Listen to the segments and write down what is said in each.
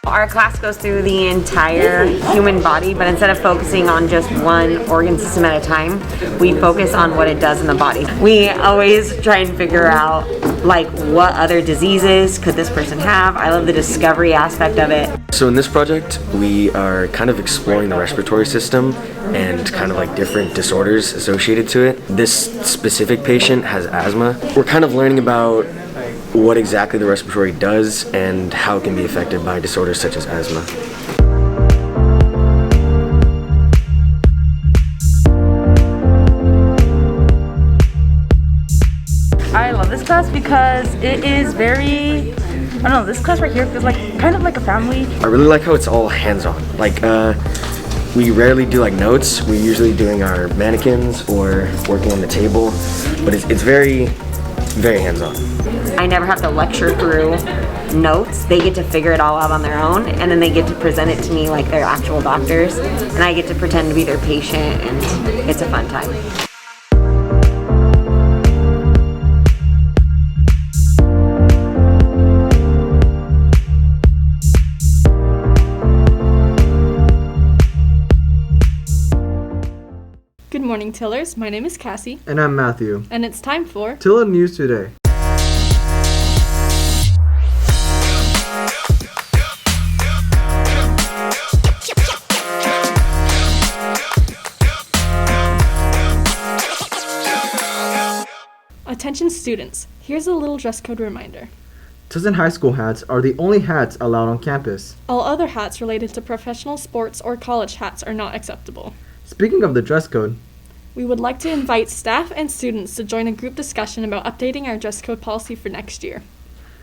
Our class goes through the entire human body, but instead of focusing on just one organ system at a time, we focus on what it does in the body. We always try and figure out like what other diseases could this person have. I love the discovery aspect of it. So in this project, we are kind of exploring the respiratory system and kind of like different disorders associated to it. This specific patient has asthma. We're kind of learning about what exactly the respiratory does and how it can be affected by disorders such as asthma. I love this class because it is very, I don't know, this class right here feels like kind of like a family. I really like how it's all hands-on. Like we rarely do like notes. We're usually doing our mannequins or working on the table, but it's very, very hands-on. I never have to lecture through notes. They get to figure it all out on their own, and then they get to present it to me like they're actual doctors, and I get to pretend to be their patient, and it's a fun time. Good morning, Tillers. My name is Cassie. And I'm Matthew. And it's time for TILLER News Today. Attention students. Here's a little dress code reminder. Tustin High School hats are the only hats allowed on campus. All other hats related to professional sports or college hats are not acceptable. Speaking of the dress code, We would like to invite staff and students to join a group discussion about updating our dress code policy for next year.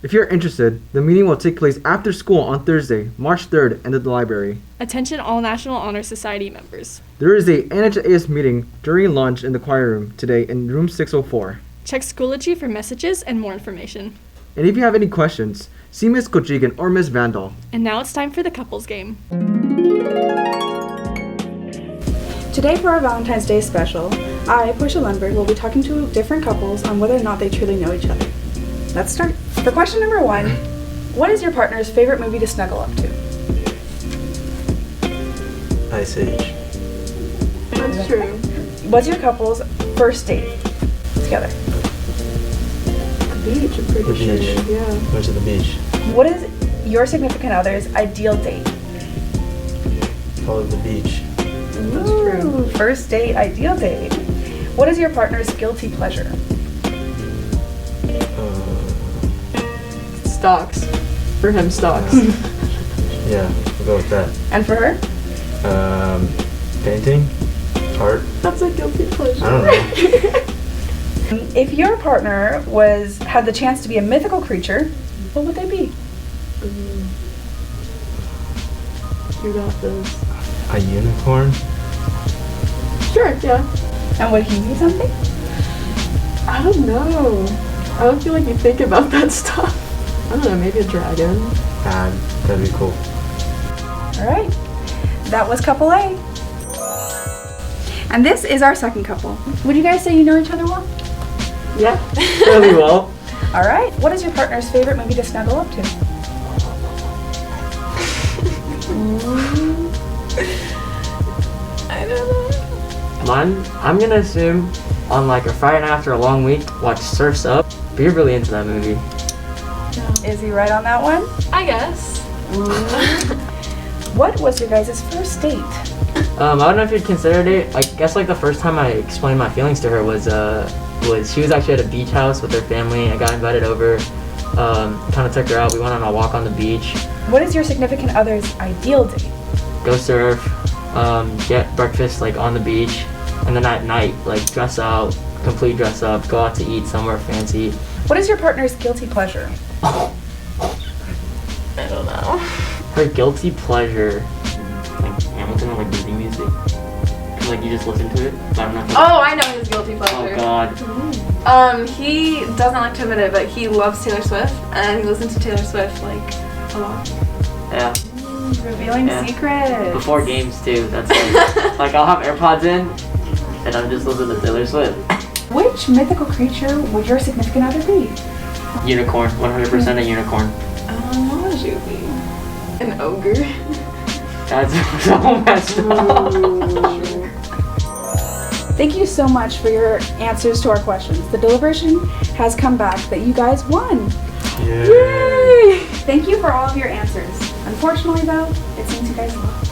if you're interested, the meeting will take place after school on Thursday, March 3rd, at the library. Attention all National Honor Society members. There is a NHAS meeting during lunch in the choir room today in room 604. Check Schoology for messages and more information. And if you have any questions, see Ms. Kochigan or Ms. Vandal. And now it's time for the couples game. Today for our Valentine's Day special, I, Portia Lundberg, will be talking to different couples on whether or not they truly know each other. Let's start. For question number 1, what is your partner's favorite movie to snuggle up to? Ice Age. That's true. What's your couple's first date together? The beach, I'm pretty The sure. beach. Yeah. Went to the beach. What is your significant other's ideal date? Probably the beach. That's true. First date, ideal date. What is your partner's guilty pleasure? Stocks. For him, stocks. Yeah, we'll go with that. And for her? Painting? Art? That's a guilty pleasure. I don't know. If your partner had the chance to be a mythical creature, what would they be? You got this. A unicorn? Sure, yeah. And would he be something? I don't know. I don't feel like you think about that stuff. I don't know, maybe a dragon. That'd be cool. All right. That was couple A. And this is our second couple. Would you guys say you know each other well? Yeah, fairly well. All right. What is your partner's favorite movie to snuggle up to? I don't know. Mine, I'm gonna assume on like a Friday night after a long week, watch Surf's Up. But you're really into that movie. Is he right on that one? I guess. What was your guys' first date? I don't know if you'd consider it. I guess like the first time I explained my feelings to her was she was actually at a beach house with her family. I got invited over, kind of took her out. We went on a walk on the beach. What is your significant other's ideal date? Go surf, get breakfast like on the beach, and then at night like dress out, complete dress up, go out to eat somewhere fancy. What is your partner's guilty pleasure? I don't know. Her guilty pleasure, like Hamilton or like Disney music. Like you just listen to it. So I don't know. Oh, I know his guilty pleasure. Oh God. He doesn't like to admit it, but he loves Taylor Swift, and he listens to Taylor Swift like a lot. Yeah. Revealing Yeah. secrets. Before games too. That's like I'll have AirPods in, and I'll just listen to Taylor Swift. Which mythical creature would your significant other be? Unicorn, 100% a unicorn. What would you be? An ogre. That's so messed up. Thank you so much for your answers to our questions. The deliberation has come back that you guys won. Yay! Thank you for all of your answers. Unfortunately though, it seems you guys lost.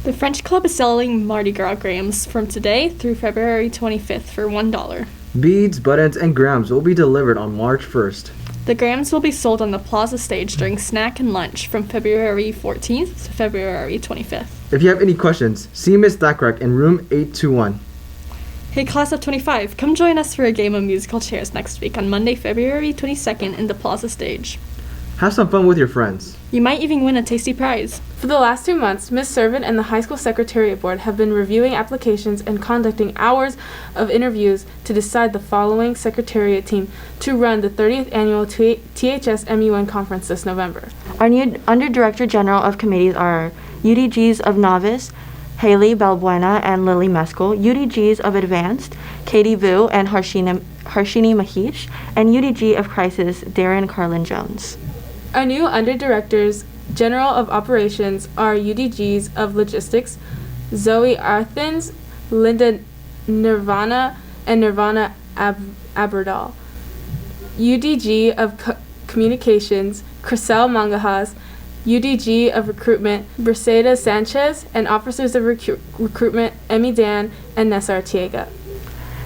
The French Club is selling Mardi Gras grams from today through February 25th for $1. Beads, buttons, and grams will be delivered on March 1st. The grams will be sold on the plaza stage during snack and lunch from February 14th to February 25th. If you have any questions, see Ms. Thackrack in room 821. Hey class of 25, come join us for a game of musical chairs next week on Monday, February 22nd in the plaza stage. Have some fun with your friends. You might even win a tasty prize. For the last 2 months, Ms. Servant and the High School Secretariat Board have been reviewing applications and conducting hours of interviews to decide the following Secretariat team to run the 30th Annual THS MUN Conference this November. Our new Under-Director General of Committees are UDGs of Novice, Haley Balbuena and Lily Meskel, UDGs of Advanced, Katie Vu and Harshini Mahish, and UDG of Crisis, Darren Carlin Jones. Our new Under-Directors General of Operations are UDGs of Logistics, Zoe Arthins, Linda Nirvana, and Nirvana Aberdal. UDG of Communications, Chriselle Mangajas, UDG of Recruitment, Briseida Sanchez, and Officers of Recruitment, Emmy Dan and Nessa Artiega.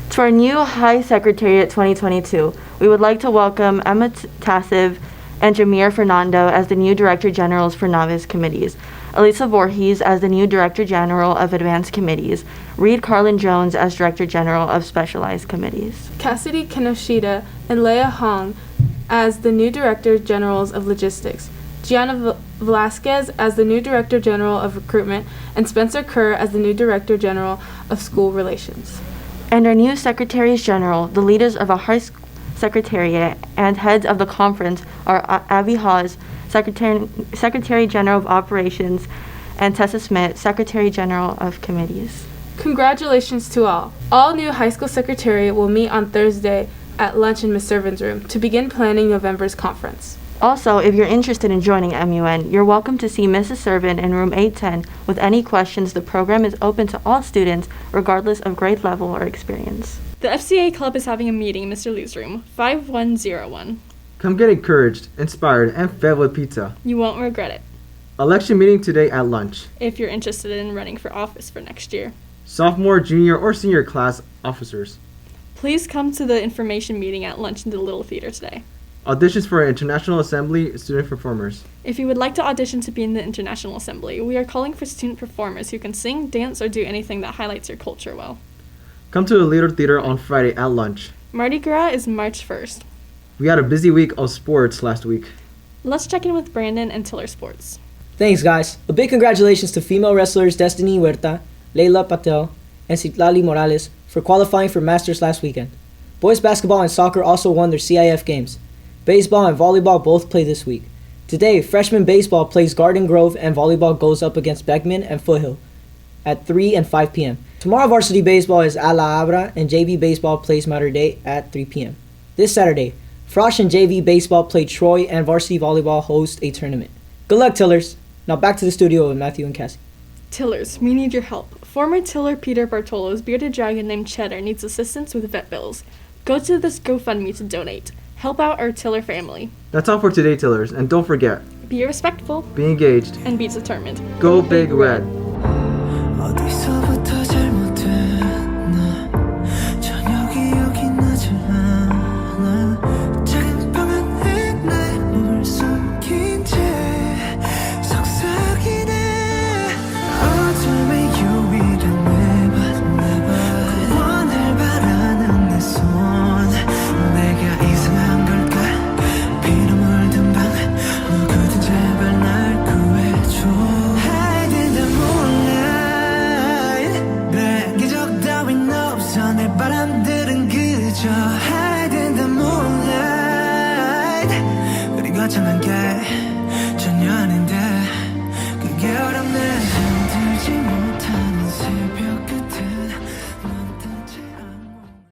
To our new High Secretariat 2022, we would like to welcome Emma Tassiv and Jameer Fernando as the new Director Generals for Novice Committees, Elisa Voorhees as the new Director General of Advanced Committees, Reed Carlin Jones as Director General of Specialized Committees. Cassidy Kinoshita and Leah Hong as the new Director Generals of Logistics, Gianna Velasquez as the new Director General of Recruitment, and Spencer Kerr as the new Director General of School Relations. And our new Secretaries General, the leaders of our High Secretariat and heads of the conference are Abby Hawes, Secretary General of Operations, and Tessa Smith, Secretary General of Committees. Congratulations to all. All new high school secretariat will meet on Thursday at lunch in Ms. Servan's room to begin planning November's conference. Also, if you're interested in joining MUN, you're welcome to see Mrs. Servan in room 810 with any questions. The program is open to all students, regardless of grade level or experience. The FCA Club is having a meeting in Mr. Liu's room, 5101. Come get encouraged, inspired, and fed with pizza. You won't regret it. Election meeting today at lunch. If you're interested in running for office for next year. Sophomore, junior, or senior class officers. Please come to the information meeting at lunch in the Little Theater today. Auditions for International Assembly student performers. If you would like to audition to be in the International Assembly, we are calling for student performers who can sing, dance, or do anything that highlights your culture well. Come to the Little Theater on Friday at lunch. Mardi Gras is March 1st. We had a busy week of sports last week. Let's check in with Brandon and Tiller Sports. Thanks, guys. A big congratulations to female wrestlers Destiny Huerta, Leila Patel, and Citlali Morales for qualifying for Masters last weekend. Boys basketball and soccer also won their CIF games. Baseball and volleyball both play this week. Today, freshman baseball plays Garden Grove and volleyball goes up against Beckman and Foothill at 3 and 5 p.m. Tomorrow, varsity baseball is A La Abra and JV baseball plays Mater Dei at 3 p.m. This Saturday, Frosh and JV baseball play Troy and varsity volleyball host a tournament. Good luck, Tillers. Now back to the studio with Matthew and Cassie. Tillers, we need your help. Former Tiller Peter Bartolo's bearded dragon named Cheddar needs assistance with vet bills. Go to this GoFundMe to donate. Help out our Tiller family. That's all for today, Tillers, and don't forget, be respectful, be engaged, and be determined. Go Big Red. 어디서부터 잘못됐나 저녁이 여긴 나지만 작은 방 안에 내 몸을 숨긴 채 속삭이네 어둠의 유일한 내 구원을 바라는 내 손 내가 이상한 걸까 피로 물든 방 누구든 제발 날 구해줘 Hide in the moonlight 내 기적 따윈 없어 내 바람들은 그저 Hide in the moonlight 우리 거창한 게